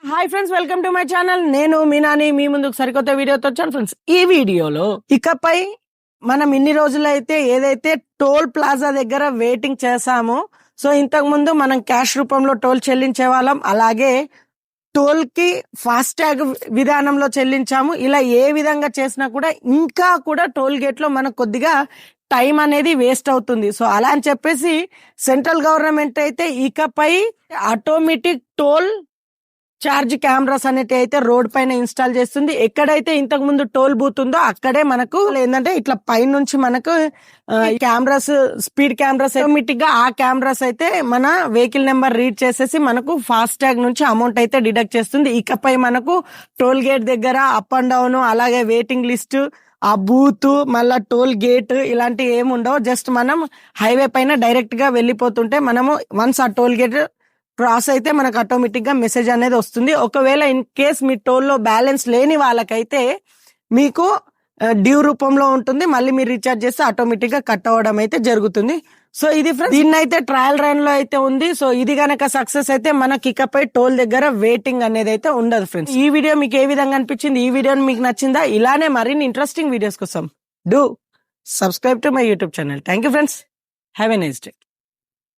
Hi friends, welcome to my channel. నేను మీనాని మీ ముందుకు సరికొత్త వీడియోతో వచ్చాను ఫ్రెండ్స్. ఈ వీడియోలో ఇకపై మనం ఇన్ని రోజులైతే ఏదైతే టోల్ ప్లాజా దగ్గర వెయిటింగ్ చేసామో, సో ఇంతకు ముందు మనం క్యాష్ రూపంలో టోల్ చెల్లించే వాళ్ళం, అలాగే టోల్ కి ఫాస్ట్ ట్యాగ్ విధానంలో చెల్లించాము. ఇలా ఏ విధంగా చేసినా కూడా ఇంకా కూడా టోల్ గేట్ లో మనకు కొద్దిగా టైం అనేది వేస్ట్ అవుతుంది. సో అలా అని చెప్పేసి సెంట్రల్ గవర్నమెంట్ అయితే ఇకపై ఆటోమేటిక్ టోల్ చార్జ్ కెమెరాస్ అనేటి అయితే రోడ్ పైన ఇన్స్టాల్ చేస్తుంది. ఎక్కడైతే ఇంతకు ముందు టోల్ బూత్ ఉందో అక్కడే మనకు ఏంటంటే ఇట్లా పైనుంచి మనకు కెమెరాస్, స్పీడ్ కెమెరాస్ ఆటోమేటిక్ గా ఆ కెమెరాస్ అయితే మన వెహికల్ నెంబర్ రీడ్ చేసేసి మనకు ఫాస్ట్ ట్యాగ్ నుంచి అమౌంట్ అయితే డిడక్ట్ చేస్తుంది. ఇకపై మనకు టోల్ గేట్ దగ్గర అప్ అండ్ డౌన్, అలాగే వెయిటింగ్ లిస్ట్, ఆ బూత్, మళ్ళా టోల్ గేట్ ఇలాంటివి ఏమి ఉండవు. జస్ట్ మనం హైవే పైన డైరెక్ట్ గా వెళ్ళిపోతుంటే మనము వన్స్ ఆ టోల్ గేట్ క్రాస్ అయితే మనకు ఆటోమేటిక్ గా మెసేజ్ అనేది వస్తుంది. ఒకవేళ ఇన్ కేస్ మీ టోల్లో బ్యాలెన్స్ లేని వాళ్ళకైతే మీకు డ్యూ రూపంలో ఉంటుంది. మళ్ళీ మీరు రీఛార్జ్ చేస్తే ఆటోమేటిక్ గా కట్ అవ్వడం అయితే జరుగుతుంది. సో ఇది ఫ్రెండ్స్, దీన్ని అయితే ట్రయల్ రన్ లో అయితే ఉంది. సో ఇది గనక సక్సెస్ అయితే మనకి ఇకపై టోల్ దగ్గర వెయిటింగ్ అనేది అయితే ఉండదు ఫ్రెండ్స్. ఈ వీడియో మీకు ఏ విధంగా అనిపించింది? ఈ వీడియో మీకు నచ్చిందా? ఇలానే మరిన్ని ఇంట్రెస్టింగ్ వీడియోస్ కోసం do subscribe to my YouTube channel. Thank you friends. Have a nice day.